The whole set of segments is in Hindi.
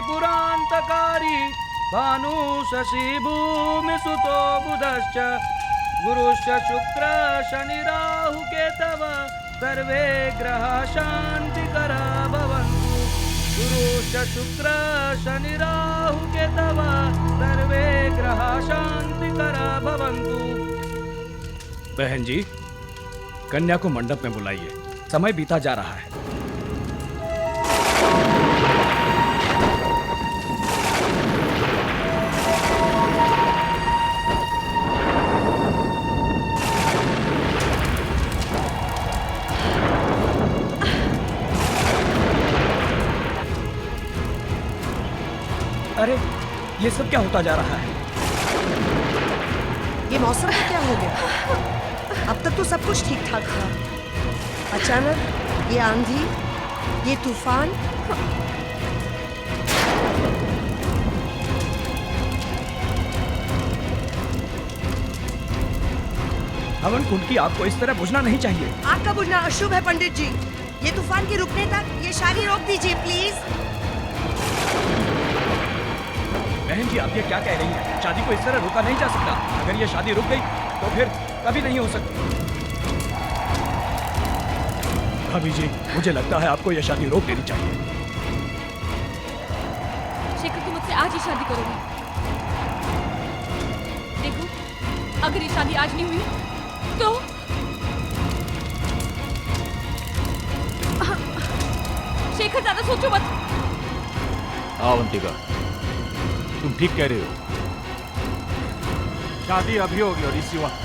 त्रिपुरान्तकारी भानु शशि भूमि सुतो बुधश्च गुरुश्च शुक्र शनि राहु केतव सर्वे ग्रह शांतिकरा भवन्तु। गुरुश्च शुक्र शनि राहु केतव सर्वे ग्रह शांतिकरा भवन्तु। बहन जी, कन्या को मंडप में बुलाइए, समय बीता जा रहा है। अरे, ये सब क्या होता जा रहा है? ये मौसम में क्या हो गया? अब तक तो सब कुछ ठीक ठाक था, अचानक ये आंधी, ये तूफान। हवन कुंड की आग को इस तरह बुझना नहीं चाहिए। आग का बुझना अशुभ है पंडित जी। ये तूफान के रुकने तक ये शादी रोक दीजिए प्लीज। बहन जी, आप ये क्या कह रही हैं? शादी को इस तरह रोका नहीं जा सकता। अगर ये शादी रुक गई तो फिर कभी नहीं हो सकती। भाभी जी, मुझे लगता है आपको ये शादी रोक देनी चाहिए। शेखर, तुम मुझसे आज ही शादी करोगे? देखो, अगर ये शादी आज नहीं हुई तो शेखर, ज्यादा सोचो मत। अवंतिका, तुम ठीक कह रहे हो। शादी अभी होगी और इसी वक्त।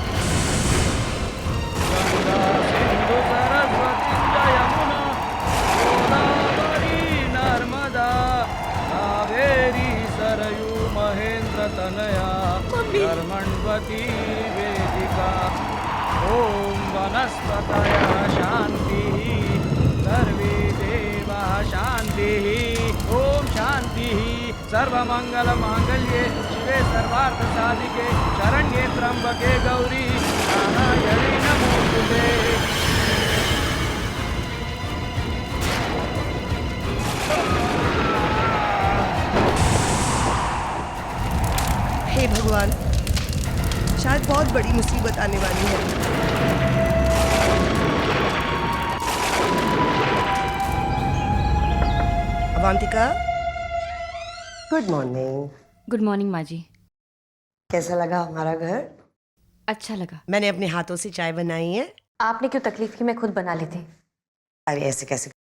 गंगा सिंधु सरस्वती यमुना गोदावरी नर्मदा कावेरी सरयू महेंद्र तनया कर्मण्वती वेदिका। ओम वनस्पतयः शांतिः सर्वे देवाः शांतिः। ओम शांतिः। सर्वमंगल मांगल्ये शिवे सर्वार्थ साधिके शरण्ये त्र्यंबके गौरी नारायणी नमोस्तुते। हे भगवान, शायद बहुत बड़ी मुसीबत आने वाली है। Avantika, good morning. Good morning माँ जी। कैसा लगा हमारा घर? अच्छा लगा। मैंने अपने हाथों से चाय बनाई है। आपने क्यों तकलीफ की, मैं खुद बना लेती। अरे ऐसे कैसे?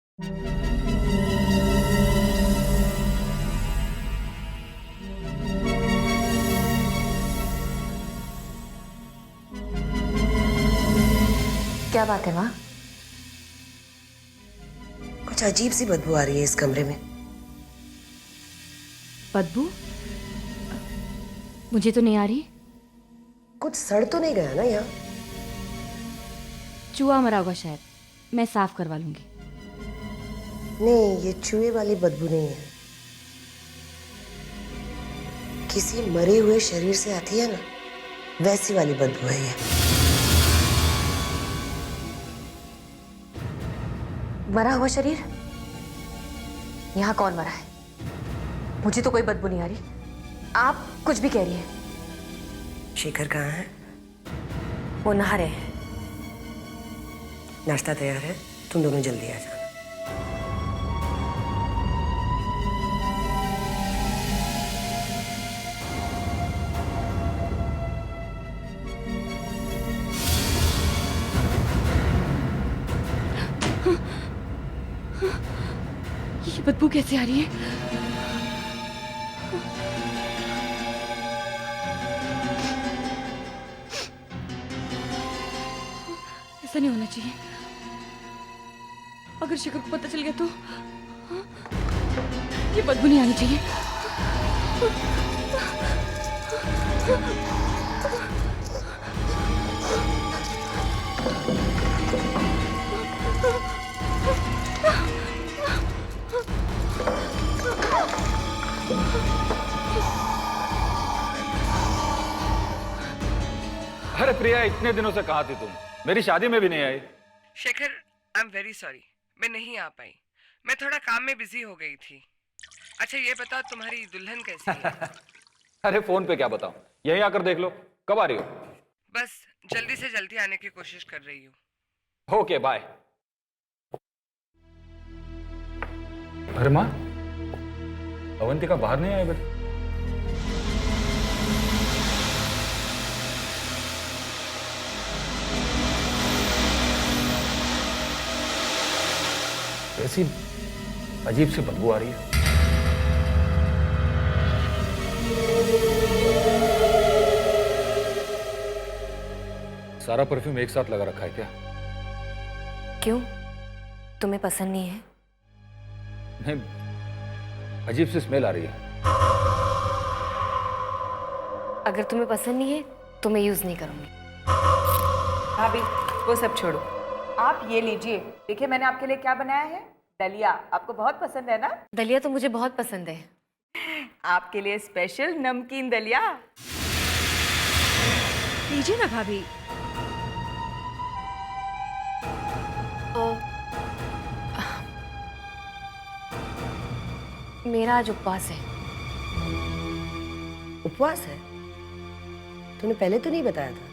क्या बात है माँ? कुछ अजीब सी बदबू आ रही है इस कमरे में। बदबू? मुझे तो नहीं आ रही। कुछ सड़ तो नहीं गया ना यहाँ? चूहा मरा होगा शायद, मैं साफ करवा लूंगी। नहीं, ये चूहे वाली बदबू नहीं है। किसी मरे हुए शरीर से आती है ना, वैसी वाली बदबू है ये। मरा हुआ शरीर? यहाँ कौन मरा है? मुझे तो कोई बदबू नहीं आ रही। आप कुछ भी कह रही हैं। शेखर कहाँ है? वो नहा रहे हैं। नाश्ता तैयार है, तुम दोनों जल्दी आ जाना। ये बदबू कैसे आ रही है? ऐसा नहीं होना चाहिए। अगर शेखर को पता चल गया तो ये बदबू नहीं आनी चाहिए। अरे प्रिया, इतने दिनों से कहाँ थी तुम? मेरी शादी में भी नहीं आई। Shekhar, I am very sorry, मैं नहीं आ पाई। मैं थोड़ा काम में बिजी हो गई थी। अच्छा ये बता तुम्हारी दुल्हन कैसी है? अरे फोन पे क्या बताऊं, यहीं आकर देख लो। कब आ रही हो? बस जल्दी से जल्दी आने की कोशिश कर रही हूँ। Okay bye. अरे माँ, अवंतिका बाहर नहीं आई बेटा? ऐसी अजीब सी बदबू आ रही है। सारा परफ्यूम एक साथ लगा रखा है क्या? क्यों, तुम्हें पसंद नहीं है? नहीं, अजीब सी स्मेल आ रही है। अगर तुम्हें पसंद नहीं है तो मैं यूज नहीं करूंगी। भाभी वो सब छोड़ो, आप ये लीजिए। देखिए मैंने आपके लिए क्या बनाया है, दलिया। आपको बहुत पसंद है ना? दलिया तो मुझे बहुत पसंद है। आपके लिए स्पेशल नमकीन दलिया। लीजिए ना भाभी। मेरा आज उपवास है। उपवास है? तूने पहले तो नहीं बताया था।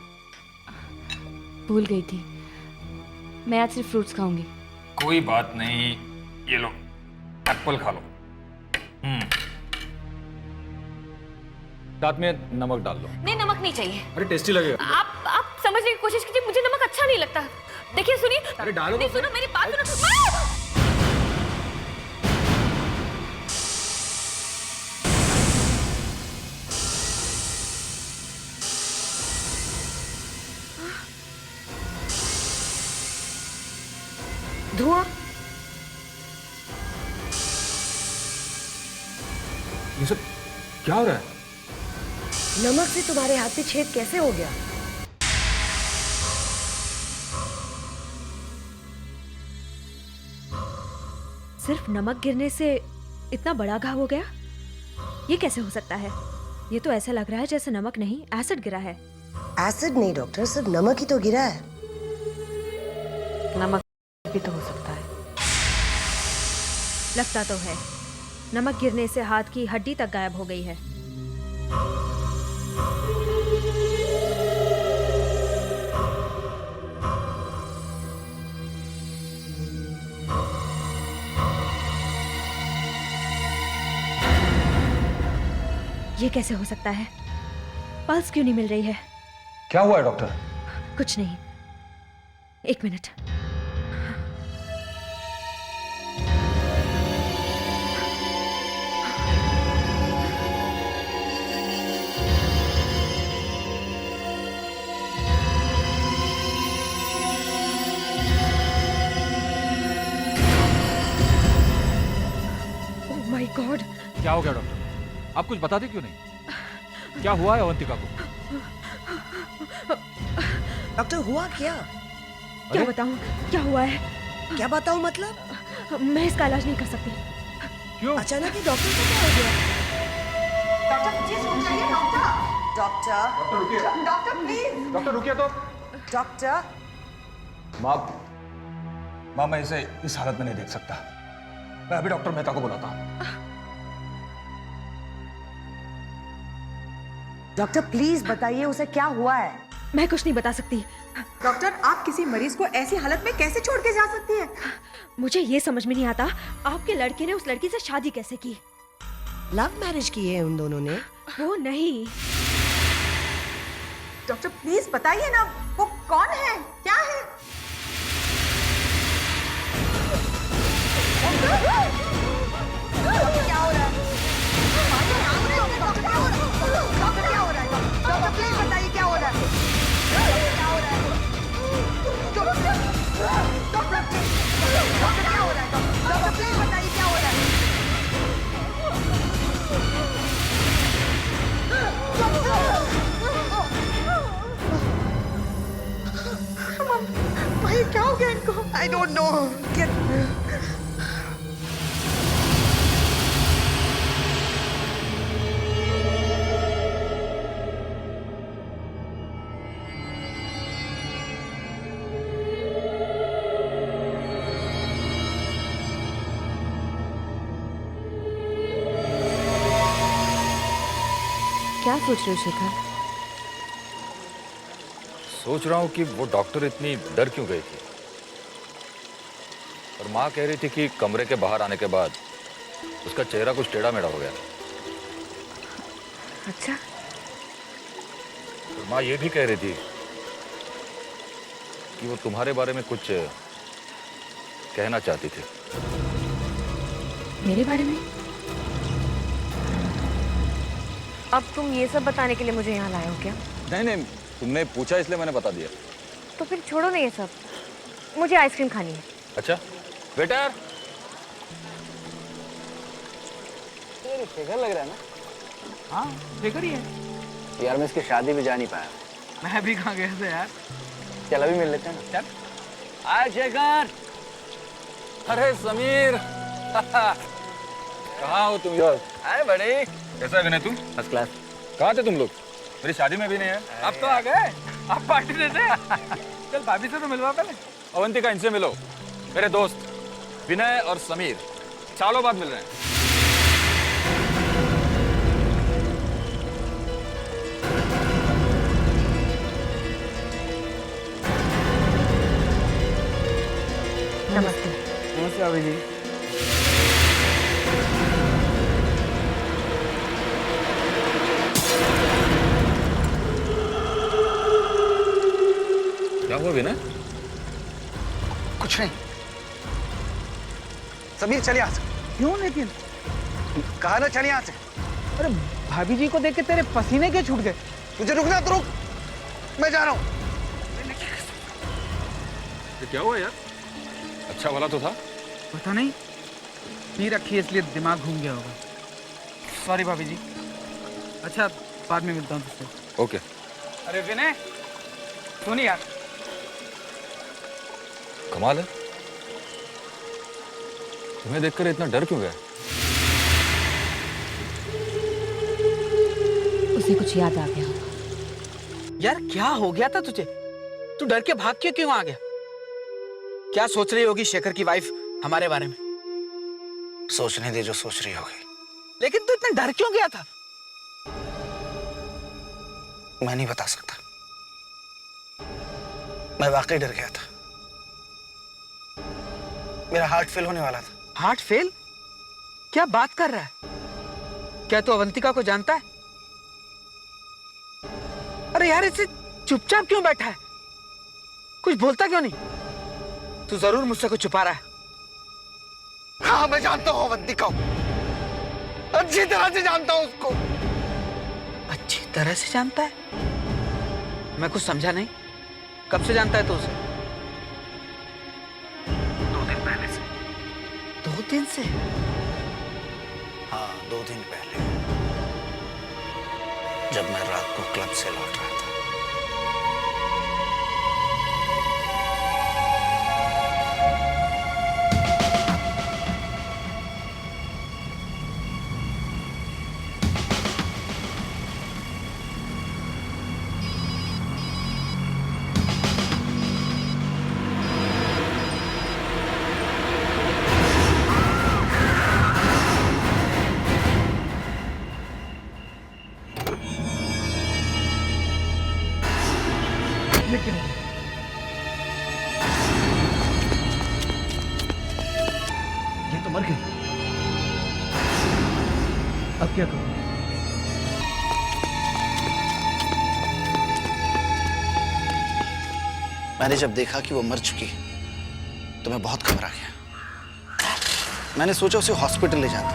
भूल गई थी। मैं आज सिर्फ फ्रूट्स खाऊंगी। कोई बात नहीं, ये लो एप्पल खा लो। साथ में नमक डाल लो। नहीं, नमक नहीं चाहिए। अरे टेस्टी लगेगा। आप समझने की कोशिश कीजिए, मुझे नमक अच्छा नहीं लगता। देखिए सुनिए। अरे डालो नहीं, तो सुनो मेरी बात सुनो। धुआं? ये सब क्या हो रहा है? नमक से तुम्हारे हाथ पे छेद कैसे हो गया? सिर्फ नमक गिरने से इतना बड़ा घाव हो गया? ये कैसे हो सकता है? ये तो ऐसा लग रहा है जैसे नमक नहीं, एसिड गिरा है। एसिड नहीं डॉक्टर, सिर्फ नमक ही तो गिरा है। नमक भी तो हो सकता है। लगता तो है। नमक गिरने से हाथ की हड्डी तक गायब हो गई है। ये कैसे हो सकता है? पल्स क्यों नहीं मिल रही है? क्या हुआ है डॉक्टर? कुछ नहीं, एक मिनट। Oh my God! क्या हो गया डॉक्टर? आप कुछ बताते क्यों नहीं? क्या हुआ है अवंतिका को? डॉक्टर हुआ क्या? क्या बताऊं क्या हुआ है? क्या बताऊं मतलब? मैं इसका इलाज नहीं कर सकती। क्यों? अचानक ही डॉक्टर को क्या हो गया? डॉक्टर प्लीज उठाइए। डॉक्टर डॉक्टर रुकिए। Doctor please. डॉक्टर रुकिए तो। डॉक्टर माँ मैं इसे इस हालत में नहीं देख सकता। मैं अभी डॉक्टर मेहता को बुलाता हूँ। डॉक्टर प्लीज बताइए उसे क्या हुआ है? मैं कुछ नहीं बता सकती। डॉक्टर आप किसी मरीज को ऐसी हालत में कैसे छोड़ के जा सकती है? मुझे ये समझ में नहीं आता, आपके लड़के ने उस लड़की से शादी कैसे की? लव मैरिज की है उन दोनों ने? वो नहीं। डॉक्टर प्लीज बताइए ना, वो कौन है, क्या है? क्या हो रहा है? डॉक्टर क्या हो रहा है? डॉक्टर क्या हो रहा है? डॉक्टर प्लीज बताइए क्या हो रहा है? क्या हो रहा है? डॉक्टर क्या हो रहा है? डॉक्टर प्लीज बताइए क्या हो रहा है? भाई क्या हो गया इनको? I don't know. सोच रहे हो शेखर? सोच रहा हूँ कि वो डॉक्टर इतनी डर क्यों गई थी। और माँ कह रही थी कि कमरे के बाहर आने के बाद उसका चेहरा कुछ टेढ़ा मेढ़ा हो गया। अच्छा, और माँ ये भी कह रही थी कि वो तुम्हारे बारे में कुछ कहना चाहती थी। मेरे बारे में? अब तुम ये सब बताने के लिए मुझे यहाँ लाए हो क्या? नहीं नहीं, तुमने पूछा इसलिए मैंने बता दिया। तो फिर छोड़ो ना ये सब, मुझे आइसक्रीम खानी है। अच्छा वेटर। शेखर लग रहा है ना? हाँ शेखर ही है यार। मैं इसकी शादी में जा नहीं पाया। मैं भी कहाँ गया था यार। चल अभी मिल लेते हैं ना। चल। आए शेखर। अरे समीर कहाँ हो तुम यार? आए बड़े। कैसा है विनय तुम? First class. कहाँ थे तुम लोग? मेरी शादी में भी नहीं है। अब तो आ गए, अब पार्टी देते हैं। चल भाभी से तो मिलवा पहले। अवंतिका इनसे मिलो, मेरे दोस्त विनय और समीर सालों बाद मिल रहे हैं। नमस्ते। नमस्ते भाभी जी। क्या हुआ विनय? कुछ नहीं। समीर चल यहाँ से। क्यों लेकिन? कहा ना चल यहाँ से। अरे भाभी जी को देख के तेरे पसीने क्यों छूट गए? तुझे रुकना तो रुक, मैं जा रहा हूँ। ये क्या हुआ यार? अच्छा वाला तो था। पता नहीं, पी रखी है इसलिए दिमाग घूम गया होगा। सॉरी भाभी जी। अच्छा बाद में मिलता हूँ तुझसे। ओके। अरे विनय सुन यार। कमाल है, तुम्हें देखकर इतना डर क्यों गया? उसे कुछ याद आ गया होगा। यार क्या हो गया था तुझे? तू डर के भाग के क्यों आ गया? क्या सोच रही होगी शेखर की वाइफ हमारे बारे में? सोचने दे जो सोच रही होगी। लेकिन तू इतना डर क्यों गया था? मैं नहीं बता सकता। मैं वाकई डर गया था। मेरा हार्ट फेल होने वाला था। Heart fail? क्या बात कर रहा है? क्या तू अवंतिका को जानता है? अरे यार इसे चुपचाप क्यों बैठा है? कुछ बोलता क्यों नहीं? तू जरूर मुझसे कुछ छुपा रहा है। हाँ मैं जानता हूँ अवंतिका को, अच्छी तरह से जानता हूँ उसको। अच्छी तरह से जानता है? मैं कुछ समझा नहीं। कब से जानता है तू उसे? 2 दिन पहले से। 2 दिन से? हाँ 2 दिन पहले, जब मैं रात को क्लब से लौट रहा था। ये तो मर गई। अब क्या करूं? मैंने जब देखा कि वो मर चुकी तो मैं बहुत घबरा गया। मैंने सोचा उसे हॉस्पिटल ले जाता,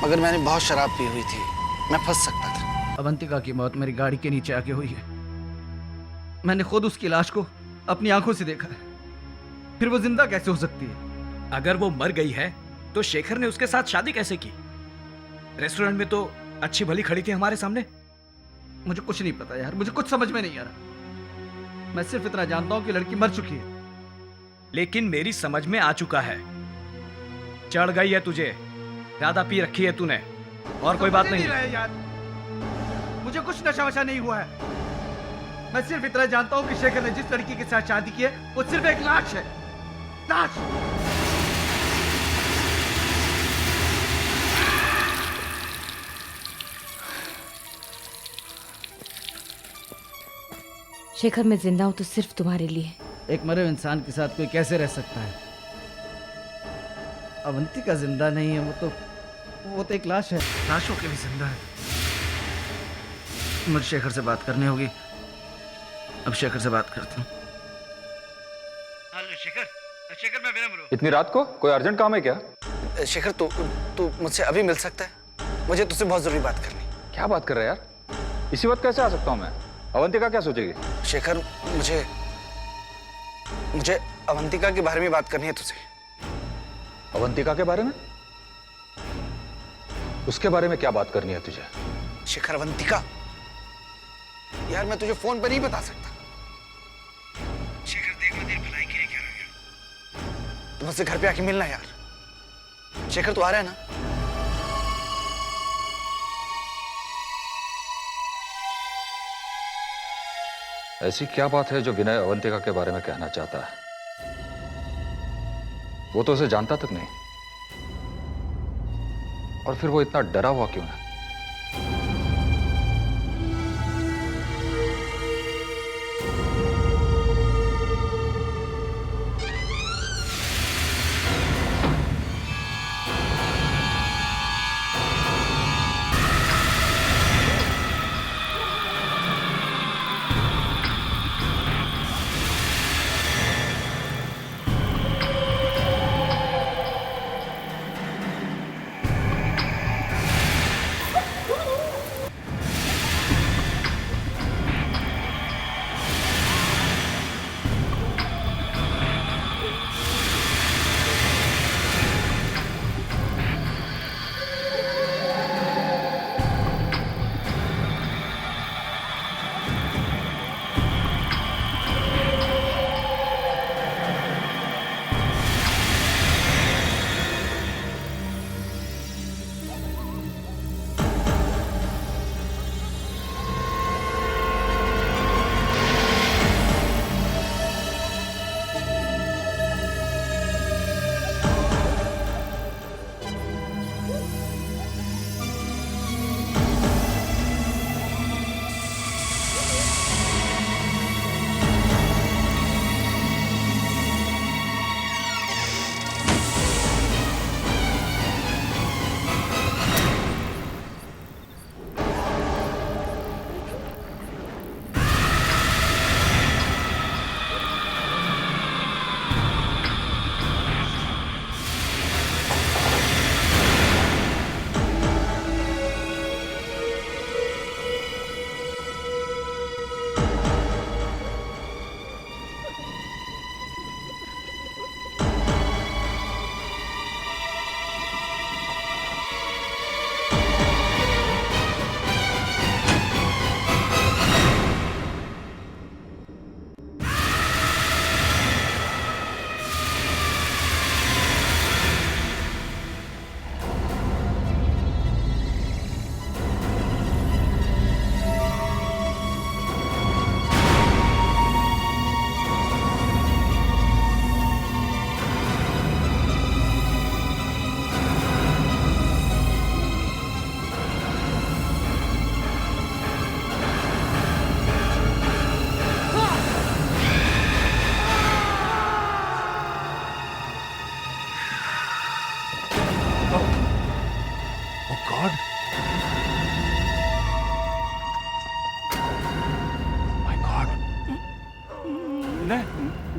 मगर मैंने बहुत शराब पी हुई थी, मैं फंस सकता था। अवंतिका की मौत मेरी गाड़ी के नीचे आके हुई है। मैंने खुद उसकी लाश को अपनी आंखों से देखा है। फिर वो जिंदा कैसे हो सकती है? अगर वो मर गई है तो शेखर ने उसके साथ शादी कैसे की? रेस्टोरेंट में तो अच्छी भली खड़ी थी हमारे सामने। मुझे कुछ नहीं पता यार, मुझे कुछ समझ में नहीं आ रहा। मैं सिर्फ इतना जानता हूं कि लड़की मर चुकी है। लेकिन मेरी समझ में आ चुका है, चढ़ गई है तुझे, ज्यादा पी रखी है तूने, और कोई बात नहीं रहे यार, मुझे कुछ नशा वशा नहीं हुआ है। मैं सिर्फ इतना जानता हूं कि शेखर ने जिस लड़की के साथ शादी की है वो सिर्फ एक लाश है। लाश। शेखर, मैं जिंदा हूं तो सिर्फ तुम्हारे लिए। एक मरे हुए इंसान के साथ कोई कैसे रह सकता है? अवंतिका जिंदा नहीं है, वो तो एक लाश है। लाशों के भी जिंदा है। मुझे शेखर से बात करनी होगी। अब शेखर से बात करता हूँ। हेलो शेखर, शेखर मैं विनम्र हूँ। इतनी रात को कोई अर्जेंट काम है क्या? शेखर तू मुझसे अभी मिल सकता है? मुझे तुझसे बहुत जरूरी बात करनी। क्या बात कर रहे हैं यार? इसी वक्त कैसे आ सकता हूँ मैं? अवंतिका क्या सोचेगी? शेखर, मुझे अवंतिका के बारे में बात करनी है तुझसे। अवंतिका के बारे में? उसके बारे में क्या बात करनी है तुझे? शेखर, अवंतिका यार, मैं तुझे फोन पर नहीं बता सकता। शेखर देख लो, तेरी भलाई के लिए क्या रह गया। तू मुझसे घर पे आके मिलना यार। शेखर, तू आ रहा है ना? ऐसी क्या बात है जो विनय अवंतिका के बारे में कहना चाहता है? वो तो उसे जानता तक नहीं, और फिर वो इतना डरा हुआ क्यों है?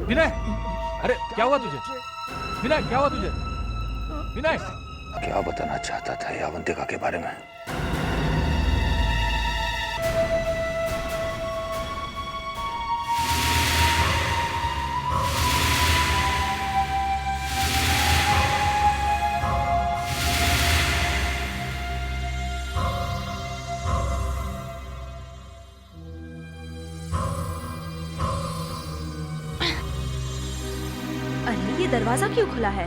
विनय, अरे क्या हुआ तुझे? विनय, क्या हुआ तुझे? विनय, क्या बताना चाहता था ये अवंतिका के बारे में? अरे ये दरवाजा क्यों खुला है?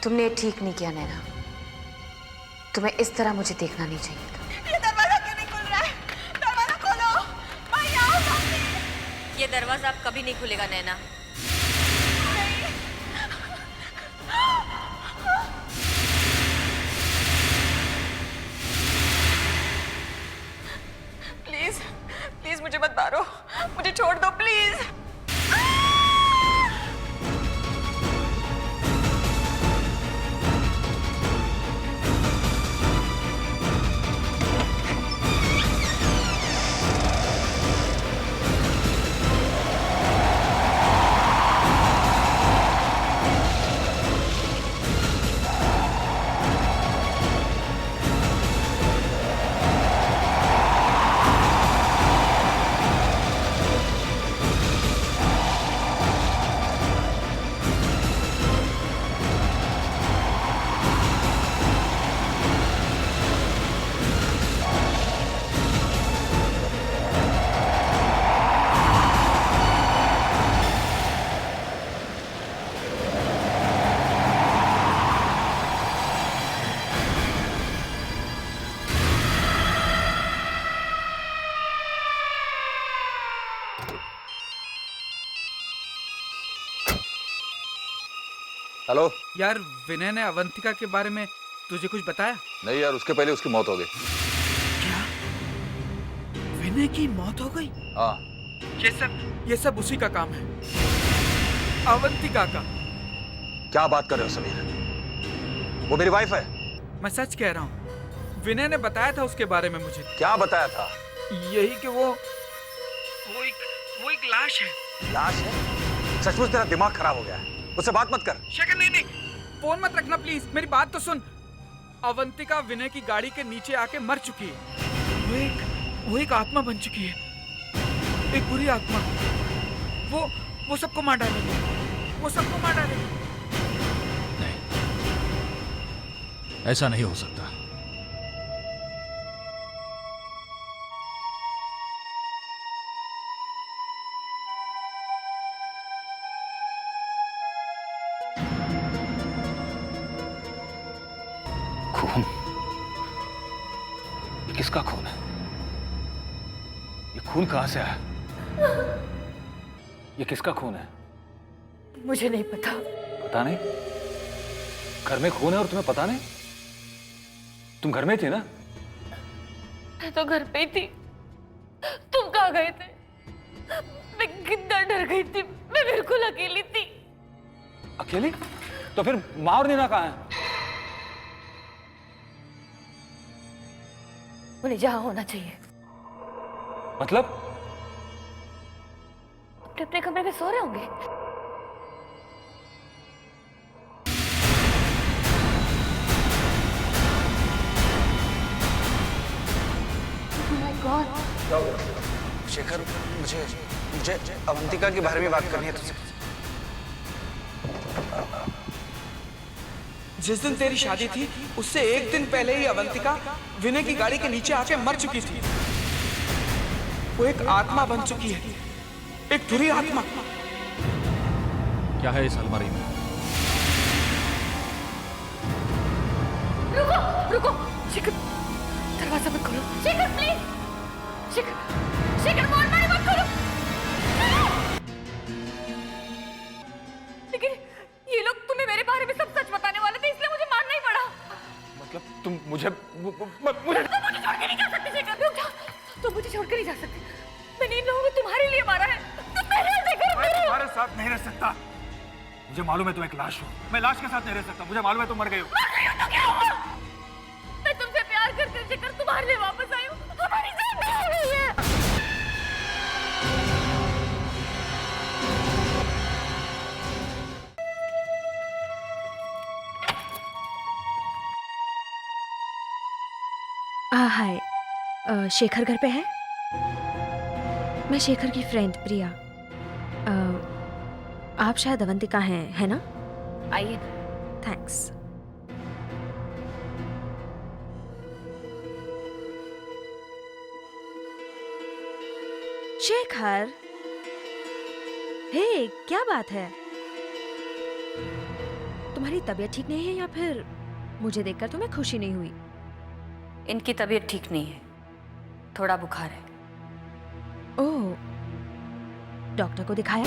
तुमने ये ठीक नहीं किया नैना। तुम्हें इस तरह मुझे देखना नहीं चाहिए था। ये दरवाजा क्यों नहीं खुल रहा है? दरवाजा खोलो। मैं यहाँ हूँ। ये दरवाजा अब कभी नहीं खुलेगा नैना। प्लीज प्लीज मुझे मत मारो, मुझे छोड़ दो प्लीज। हेलो यार, विनय ने अवंतिका के बारे में तुझे कुछ बताया? नहीं यार, उसके पहले उसकी मौत हो गई। क्या? विनय की मौत हो गई? हाँ। ये सब उसी का काम है, अवंतिका का। क्या बात कर रहे हो समीर? वो मेरी वाइफ है। मैं सच कह रहा हूँ, विनय ने बताया था उसके बारे में मुझे। क्या बताया था? यही कि वो एक लाश है। लाश है? सचमुच तेरा दिमाग खराब हो गया है। उससे बात मत कर। शेखर, नहीं, फोन मत रखना प्लीज, मेरी बात तो सुन। अवंतिका विनय की गाड़ी के नीचे आके मर चुकी है। वो एक आत्मा बन चुकी है, एक बुरी आत्मा। वो सबको मार डालेगी, वो सबको मार डालेगी। नहीं, ऐसा नहीं हो सकता। खून? किसका खून है? ये खून कहां से आया? ये किसका खून है? मुझे नहीं पता। पता नहीं? घर में खून है और तुम्हें पता नहीं? तुम घर में थी ना? मैं तो घर पे ही थी। तुम कहाँ गए थे? मैं कितना डर गई थी, मैं बिल्कुल अकेली थी। अकेली? तो फिर माँ और नीना कहाँ हैं? उन्हें जहाँ होना चाहिए। मतलब? अपने अपने कमरे में सो रहे होंगे। शेखर, मुझे अवंतिका के बारे में बात करनी है तुझसे। जिस दिन तेरी शादी थी, उससे एक दिन पहले ही अवंतिका विनय की गाड़ी के नीचे आके मर चुकी थी। वो एक आत्मा बन चुकी है, एक बुरी आत्मा। क्या है इस अलमारी में? रुको, रुको, शेखर, दरवाजा मत खोलो। शेखर प्लीज, शेखर मार मत खोलो। लेकिन ये लोग तुम्हें मेरे बारे में सब सच बताने वाले थे, इसलिए मुझे मारना ही पड़ा। मतलब तुम मुझे तुम मुझे छोड़ के नहीं जा सकते शेखर, रुक जा। तुम मुझे छोड़ के नहीं जा सकते। मैंने इन लोगों को तुम्हारे लिए मारा है। मैं तुम्हारे साथ नहीं रह सकता। मुझे मालूम है तुम एक लाश हो। मैं लाश के साथ नहीं रह सकता। मुझे मालूम है तुम मर गई हो। तो क्या हुआ? मैं तुमसे प्यार करती हूँ शेखर, तुम्हारे लिए वापस आई हूँ। हमारी जान निकल गई है। हाय, शेखर घर पे है? मैं शेखर की फ्रेंड प्रिया। आप शायद अवंतिका हैं, है ना? आइए। थैंक्स। शेखर, हे, क्या बात है? तुम्हारी तबीयत ठीक नहीं है या फिर मुझे देखकर तुम्हें खुशी नहीं हुई? इनकी तबीयत ठीक नहीं है, थोड़ा बुखार है। ओह, डॉक्टर को दिखाया?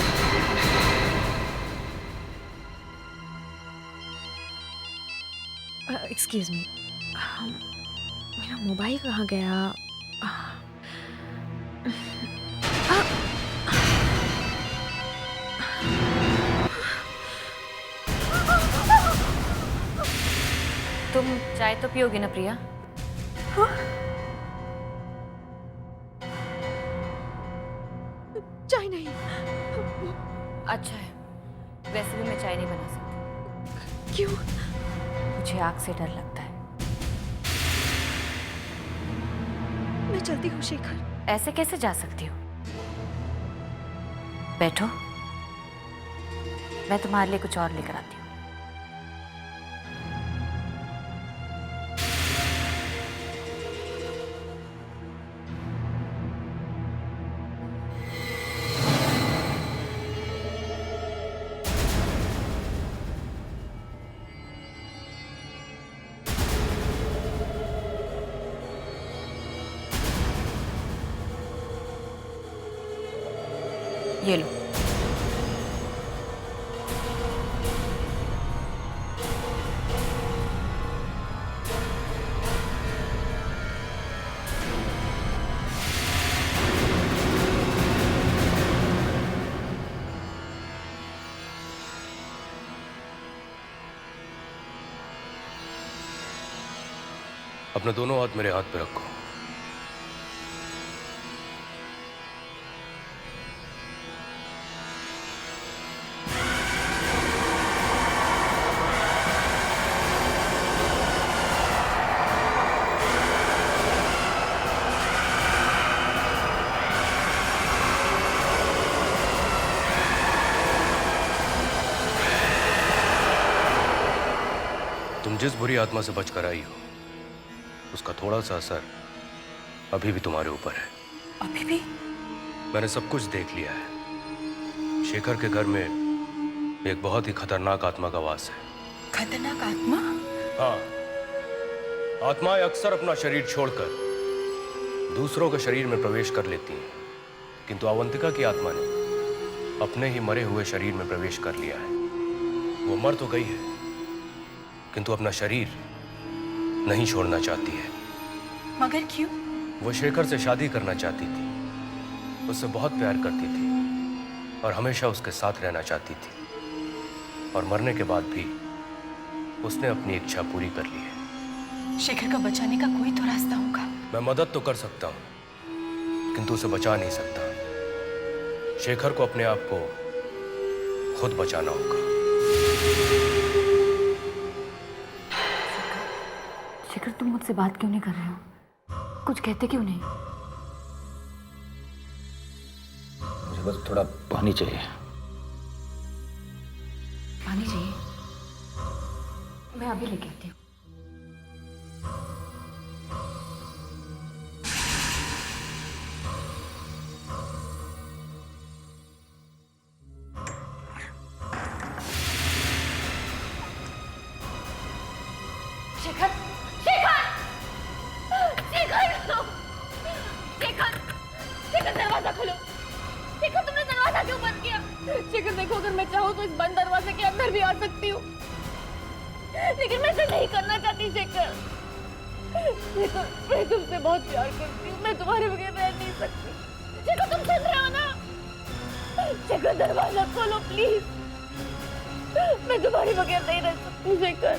एक्सक्यूज मी, मेरा मोबाइल कहाँ गया? तुम चाय तो पियोगी ना प्रिया? चाय नहीं। अच्छा है, वैसे भी मैं चाय नहीं बना सकती। क्यों? मुझे आग से डर लगता है। मैं चलती हूँ शेखर। ऐसे कैसे जा सकती हो? बैठो, मैं तुम्हारे लिए कुछ और लेकर आती हूँ। ये लो। अपने दोनों हाथ मेरे हाथ पे रखो। तुम जिस बुरी आत्मा से बचकर आई हो, उसका थोड़ा सा असर अभी भी तुम्हारे ऊपर है। अभी भी? मैंने सब कुछ देख लिया है। शेखर के घर में एक बहुत ही खतरनाक आत्मा का वास है। खतरनाक आत्मा? हाँ, आत्माएं अक्सर अपना शरीर छोड़कर दूसरों के शरीर में प्रवेश कर लेती हैं, किंतु अवंतिका की आत्मा ने अपने ही मरे हुए शरीर में प्रवेश कर लिया है। वो मर तो गई है, किंतु अपना शरीर नहीं छोड़ना चाहती है। मगर क्यों? वो शेखर से शादी करना चाहती थी, उससे बहुत प्यार करती थी और हमेशा उसके साथ रहना चाहती थी, और मरने के बाद भी उसने अपनी इच्छा पूरी कर ली है। शेखर को बचाने का कोई तो रास्ता होगा। मैं मदद तो कर सकता हूँ, किंतु उसे बचा नहीं सकता। शेखर को अपने आप को खुद बचाना होगा। शेखर, तुम मुझसे बात क्यों नहीं कर रहे हो? कुछ कहते क्यों नहीं? मुझे बस थोड़ा पानी चाहिए। पानी चाहिए? मैं अभी लेके आती हूँ। शेखर! शेखर! शेखर! शेखर! शेखर, दरवाजा खोलो! शेखर, तुमने दरवाजा क्यों बंद किया? शेखर देखो, अगर मैं चाहूँ तो इस बंद दरवाजे के अंदर भी आ सकती हूँ, लेकिन मैं ऐसा नहीं करना चाहती। शेखर, शेखर, मैं तुमसे बहुत प्यार करती हूँ, मैं तुम्हारे बगैर रह नहीं सकती। शेखर, तुम सुन रहे हो ना? शेखर, दरवाजा खोलो प्लीज, मैं तुम्हारे बगैर नहीं रह सकती। शेखर,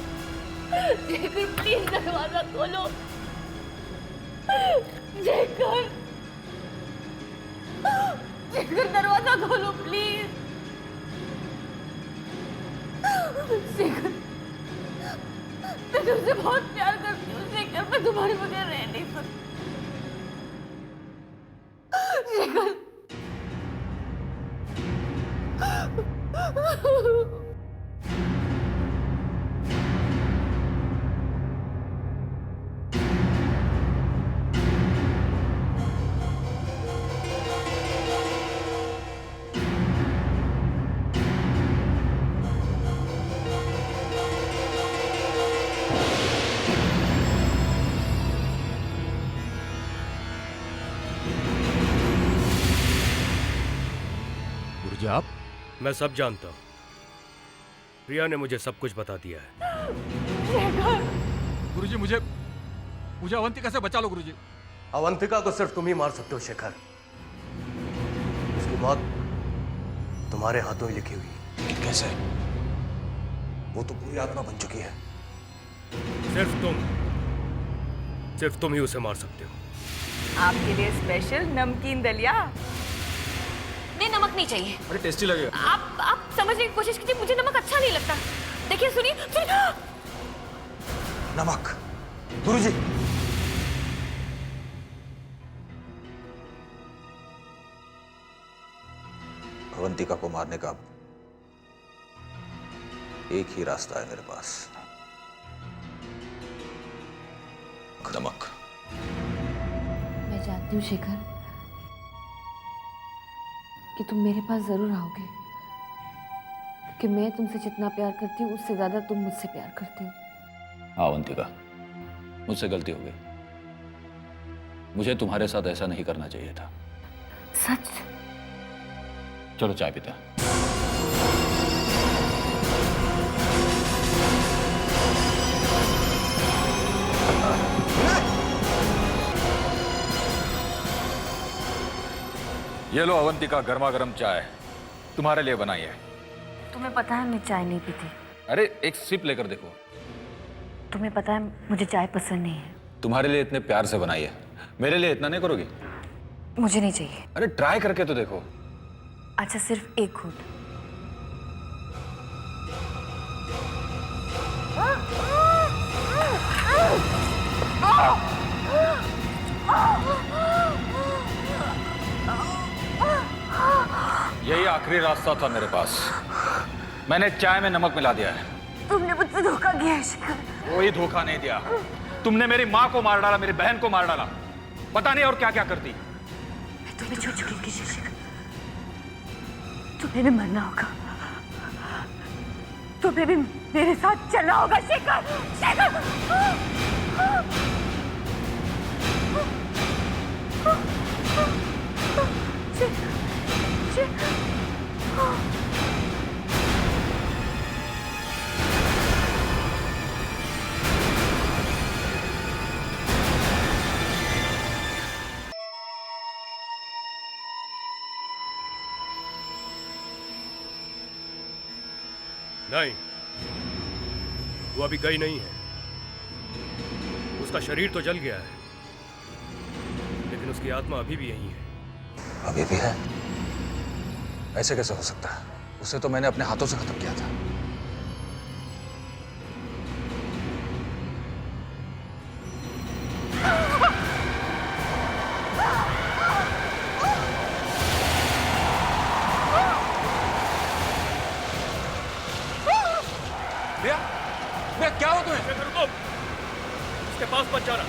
शेखर, प्लीज दरवाजा खोलो। शेखर, शेखर, दरवाजा खोलो प्लीज। शेखर, मैं तुमसे बहुत प्यार करती हूँ। शेखर, मैं तुम्हारे बगैर रह नहीं सकती। शेखर, गुरुजी आप? मैं सब जानता हूँ। प्रिया ने मुझे सब कुछ बता दिया है। गुरुजी मुझे अवंतिका से बचा लो गुरुजी। अवंतिका को सिर्फ तुम ही मार सकते हो शेखर। उसकी मौत तुम्हारे हाथों ही लिखी हुई। कैसे? वो तो पूरी आत्मा बन चुकी है। सिर्फ तुम ही उसे मार सकते हो। आपके लिए स्पेशल नमकीन दलिया। नहीं, नमक नहीं चाहिए। अरे टेस्टी लगेगा। आप समझने की कोशिश कीजिए, मुझे नमक अच्छा नहीं लगता। देखिए, सुनिए। नमक? गुरुजी अवंतिका को मारने का एक ही रास्ता है मेरे पास, नमक। मैं जानती हूँ शेखर कि तुम मेरे पास जरूर आओगे, क्योंकि मैं तुमसे जितना प्यार करती हूँ उससे ज्यादा तुम मुझसे प्यार करती हो। अवंतिका, मुझसे गलती हो गई। मुझे तुम्हारे साथ ऐसा नहीं करना चाहिए था। सच? चलो चाय पीते हैं। ये लो अवंतिका, गर्मा गर्म चाय तुम्हारे लिए बनाई है। तुम्हें पता है मैं चाय नहीं पीती। अरे एक सिप लेकर देखो। तुम्हें पता है मुझे चाय पसंद नहीं है। तुम्हारे लिए इतने प्यार से बनाई है, मेरे लिए इतना नहीं करोगी? मुझे नहीं चाहिए। अरे ट्राई करके तो देखो। अच्छा, सिर्फ एक घूंट। यही आखिरी रास्ता था मेरे पास। मैंने चाय में नमक मिला दिया है। तुमने मुझसे धोखा किया है शेखर। कोई धोखा नहीं दिया। तुमने मेरी माँ को मार डाला, मेरी बहन को मार डाला, पता नहीं और क्या क्या करती। मैं तुम्हें छोड़ चुकी थी शेखर। तुम्हें भी मरना होगा, तुम्हें भी मेरे साथ चलना होगा शेखर। शेखर! नहीं, वो अभी गई नहीं है। उसका शरीर तो जल गया है, लेकिन उसकी आत्मा अभी भी यहीं है। अभी भी है? ऐसे कैसे हो सकता है? उसे तो मैंने अपने हाथों से खत्म किया था। क्या हो तुम्हें? शेखर रुको, इसके पास मत जाना।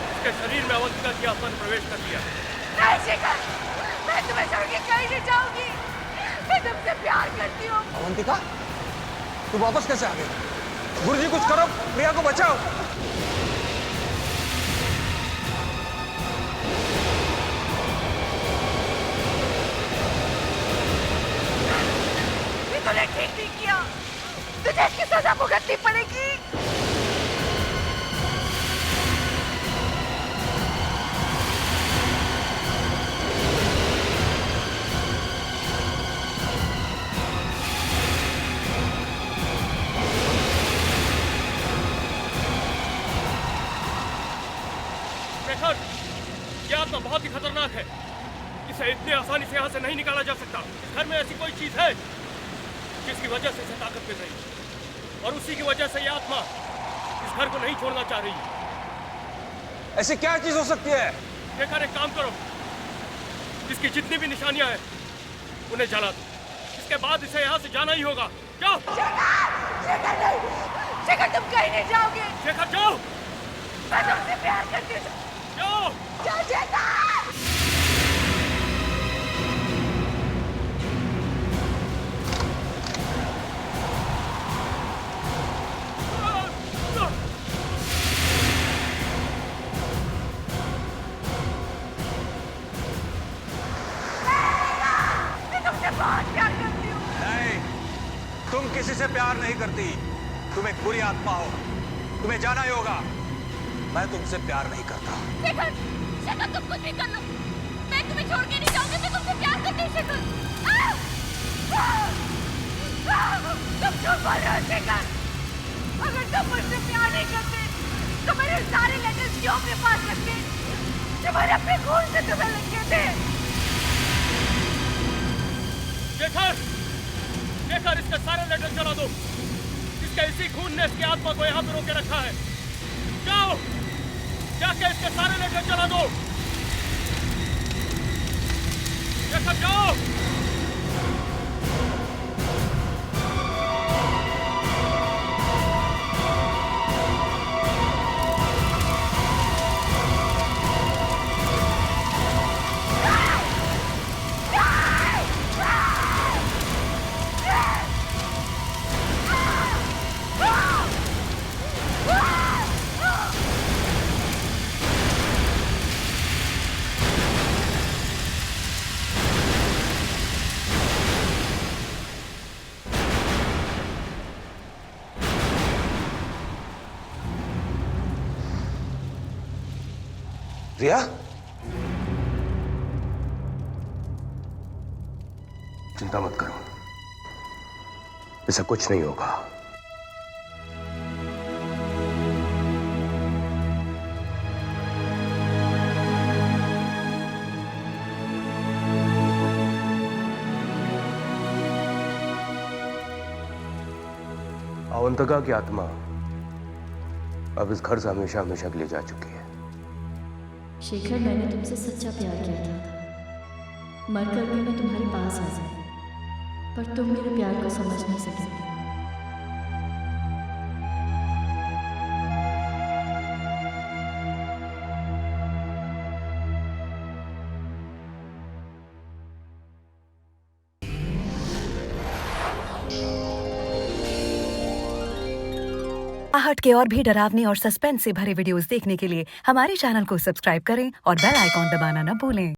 इसके शरीर में अवंतिका की आत्मा ने प्रवेश कर लिया। नहीं शेखर, मैं तुम्हें छोड़ के कहीं नहीं जाऊंगी। मैं तुमसे प्यार करती हूँ। अवंतिका, तू वापस कैसे आ गई? गुरुजी कुछ करो, प्रिया को बचाओ। ये तूने ठीक नहीं किया, तुझे इसकी सजा भुगतनी पड़ेगी। शेखर, यह आत्मा बहुत ही खतरनाक है। इसे इतनी आसानी से यहाँ से नहीं निकाला जा सकता। इस घर में ऐसी कोई चीज है जिसकी वजह से इसे ताकत मिल रही है, और उसी की वजह से यह आत्मा इस घर को नहीं छोड़ना चाह रही है। ऐसी क्या चीज हो सकती है? शेखर, एक काम करो, इसकी जितनी भी निशानियां हैं उन्हें जला दो। इसके बाद इसे यहाँ से जाना ही होगा। जाओ। शेखर नहीं, शेखर तुम कहीं नहीं जाओगे। शेखर जाओ। मैं तुमसे प्यार करती हूँ। जाओ। जाओ शेखर। मैं तुमसे बहुत प्यार तुम किसी से प्यार नहीं करती, तुम एक बुरी आत्मा हो, तुम्हें जाना ही होगा। मैं तुमसे प्यार नहीं करता। शेखर, शेखर तुम कुछ भी कर लो, मैं तुम्हें छोड़ के नहीं जाऊंगी। मैं तुमसे प्यार करती हूँ शेखर। तुम क्यों बोल रहे हो शेखर? अगर तुम मुझसे प्यार नहीं करते तो मेरे सारे लेटर्स क्यों अपने पास रखते? तुम्हारे अपने खून से तुम्हें लिखे थे। शेखर, शेखर इसके सारे लेटर चला दो। इसके इसी खून ने इसकी आत्मा को यहाँ पे रोके रखा है। जाओ, जाके इसके सारे लेटर चला दो। शेखर जाओ। रिया, चिंता मत करो, इसे कुछ नहीं होगा। अवंतिका की आत्मा अब इस घर से हमेशा हमेशा के लिए जा चुकी है। शेखर, मैंने तुमसे सच्चा प्यार किया था। मरकर भी मैं तुम्हारे पास आ जाऊं, पर तुम मेरे प्यार को समझ नहीं सके। आहट के और भी डरावने और सस्पेंस से भरे वीडियोस देखने के लिए हमारे चैनल को सब्सक्राइब करें और बेल आइकॉन दबाना न भूलें।